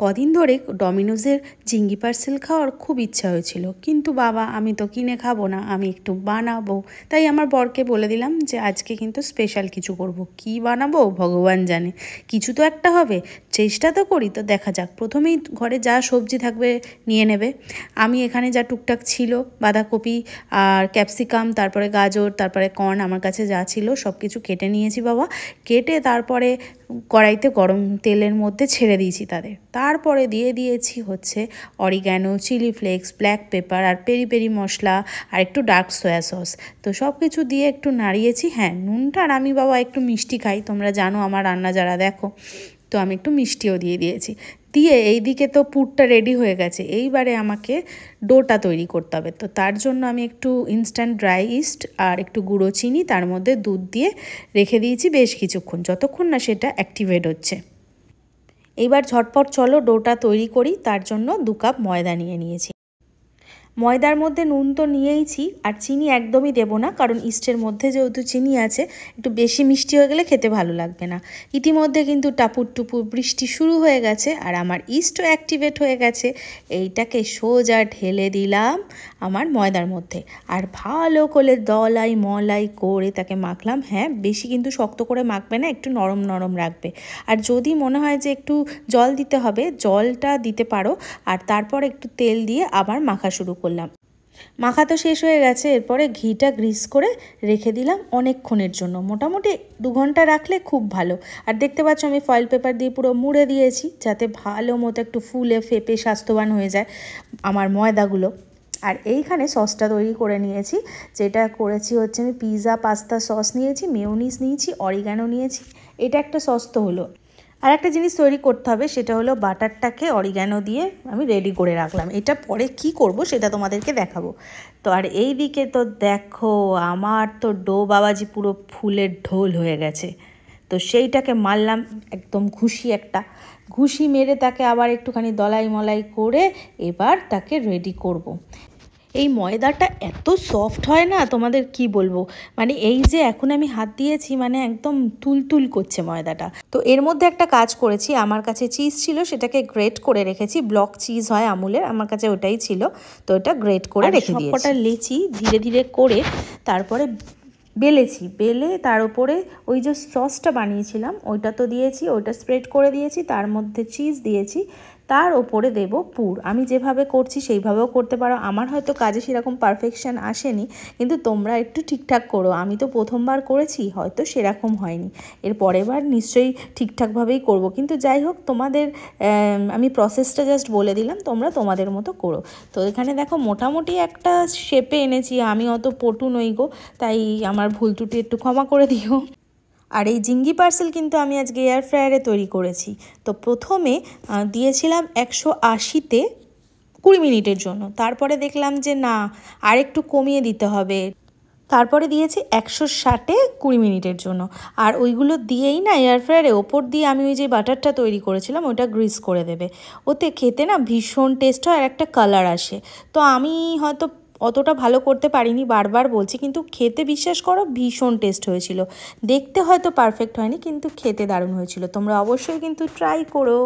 কদিন ধরে ডমিনোজের জিঙ্গি পার্সেল খাওয়ার খুব ইচ্ছা হয়েছিল, কিন্তু বাবা আমি তো কিনে খাবো না, আমি একটু বানাবো। তাই আমার বরকে বলে দিলাম যে আজকে কিন্তু স্পেশাল কিছু করব। কি বানাবো ভগবান জানে, কিছু তো একটা হবে, চেষ্টা তো করি। তো দেখা যাক, প্রথমেই ঘরে যা সবজি থাকবে নিয়ে নেবে। আমি এখানে যা টুকটাক ছিল, বাঁধাকপি আর ক্যাপসিকাম, তারপরে গাজর, তারপরে কর্ন, আমার কাছে যা ছিল সব কিছু কেটে নিয়েছি বাবা। কেটে তারপরে কড়াইতে গরম তেলের মধ্যে ছেড়ে দিয়েছি তাদের। তারপরে দিয়ে দিয়েছি হচ্ছে oregano, chilli flakes, black pepper আর পেরি পেরি মশলা আর একটু ডার্ক সয়া সস। তো সব কিছু দিয়ে একটু নাড়িয়েছি। হ্যাঁ, নুনটা আর আমি বাবা একটু মিষ্টি খাই, তোমরা জানো আমার রান্না যারা দেখো, তো আমি একটু মিষ্টিও দিয়ে দিয়েছি। দিয়ে এইদিকে তো পুরটা রেডি হয়ে গেছে, এইবারে আমাকে ডোটা তৈরি করতে হবে। তো তার জন্য আমি একটু ইনস্ট্যান্ট ড্রাই ইস্ট আর একটু গুঁড়ো চিনি, তার মধ্যে দুধ দিয়ে রেখে দিয়েছি বেশ কিছুক্ষণ, যতক্ষণ না সেটা অ্যাক্টিভেট হচ্ছে। এইবার ঝটপট চলো ডোটা তৈরি করি। তার জন্য 2 কাপ ময়দা নিয়ে নিয়েছি। ময়দার মধ্যে নুন তো নিয়েইছি, আর চিনি একদমই দেবো না, কারণ ইস্টের মধ্যে যেহেতু চিনি আছে, একটু বেশি মিষ্টি হয়ে গেলে খেতে ভালো লাগবে না। ইতিমধ্যে কিন্তু টাপুর টুপুর বৃষ্টি শুরু হয়ে গেছে, আর আমার ইস্টও অ্যাক্টিভেট হয়ে গেছে। এইটাকে সোজা ঢেলে দিলাম আমার ময়দার মধ্যে, আর ভালো করে দলাই মলাই করে তাকে মাখলাম। হ্যাঁ, বেশি কিন্তু শক্ত করে মাখবে না, একটু নরম নরম রাখবে। আর যদি মনে হয় যে একটু জল দিতে হবে, জলটা দিতে পারো। আর তারপর একটু তেল দিয়ে আবার মাখা শুরু করলাম। মাখা তো শেষ হয়ে গেছে, এরপরে ঘিটা গ্রিস করে রেখে দিলাম অনেকক্ষণের জন্য, মোটামুটি 2 ঘন্টা রাখলে খুব ভালো। আর দেখতে পাচ্ছ আমি ফয়েল পেপার দিয়ে পুরো মুড়ে দিয়েছি, যাতে ভালো মতো একটু ফুলে ফেপে স্বাস্থ্যবান হয়ে যায় আমার ময়দাগুলো। আর এইখানে সসটা তৈরি করে নিয়েছি, যেটা করেছি হচ্ছে আমি পিৎজা পাস্তা সস নিয়েছি, মেয়োনিজ নিয়েছি, অরিগ্যানো নিয়েছি। এটা একটা সস তো হলো। আর একটা জিনিস তৈরি করতে হবে, সেটা হলো বাটারটাকে অরিগ্যানো দিয়ে আমি রেডি করে রাখলাম। এটা পরে কি করব সেটা তোমাদেরকে দেখাবো। তো আর এই দিকে তো দেখো আমার তো ডো বাবাজি পুরো ফুলের ঢোল হয়ে গেছে। তো সেইটাকে মারলাম একদম ঘুষি মেরে তাকে আবার একটুখানি দলাই মলাই করে এবার তাকে রেডি করব। এই ময়দাটা এত সফট হয় না, তোমাদের কি বলবো। মানে এই যে এখন আমি হাত দিয়েছি, মানে একদম তুলতুল করছে ময়দাটা। তো এর মধ্যে একটা কাজ করেছি, আমার কাছে চিজ ছিল, সেটাকে গ্রেট করে রেখেছি। ব্লক চিজ হয় আমুলের, আমার কাছে ওটাই ছিল, তো ওটা গ্রেট করে রেখে দিয়েছি। সবকটা লেচি ধীরে ধীরে করে তারপরে বেলে তার উপরে ওই যে সসটা বানিয়েছিলাম ওইটা তো দিয়েছি, ওইটা স্প্রেড করে দিয়েছি, তার মধ্যে চিজ দিয়েছি, তার ওপরে দেব পুর। আমি যেভাবে করছি সেইভাবেও করতে পারো। আমার হয়তো কাজে সেরকম পারফেকশন আসেনি, কিন্তু তোমরা একটু ঠিকঠাক করো। আমি তো প্রথমবার করেছি, হয়তো সেরকম হয়নি, এর পরের বার নিশ্চয়ই ঠিকঠাকভাবেই করব। কিন্তু যাই হোক, তোমাদের আমি প্রসেসটা জাস্ট বলে দিলাম, তোমরা তোমাদের মতো করো। তো এখানে দেখো মোটামুটি একটা শেপে এনেছি, আমি অত পটু নই গো, তাই আমার ভুল ত্রুটি একটু ক্ষমা করে দিও। আর এই জিঙ্গি পার্সেল কিন্তু আমি আজকে এয়ার ফ্রায়ারে তৈরি করেছি। তো প্রথমে দিয়েছিলাম 180-তে 20 মিনিটের জন্য, তারপরে দেখলাম যে না, আর একটু কমিয়ে দিতে হবে, তারপরে দিয়েছি 160-এ 20 মিনিটের জন্য। আর ওইগুলো দিয়েই না এয়ার ফ্রায়ারে ওপর দিয়ে আমি ওই যে বাটারটা তৈরি করেছিলাম ওটা গ্রিস করে দেবে। ওতে খেতে না ভীষণ টেস্ট হয় আর একটা কালার আসে। তো আমি হয়তো অতটা ভালো করতে পারিনি, বারবার বলছি, কিন্তু খেতে বিশ্বাস করো ভীষণ টেস্ট হয়েছিল। দেখতে হয়তো পারফেক্ট হয়নি, কিন্তু খেতে দারুণ হয়েছিল। তোমরা অবশ্যই কিন্তু ট্রাই করো।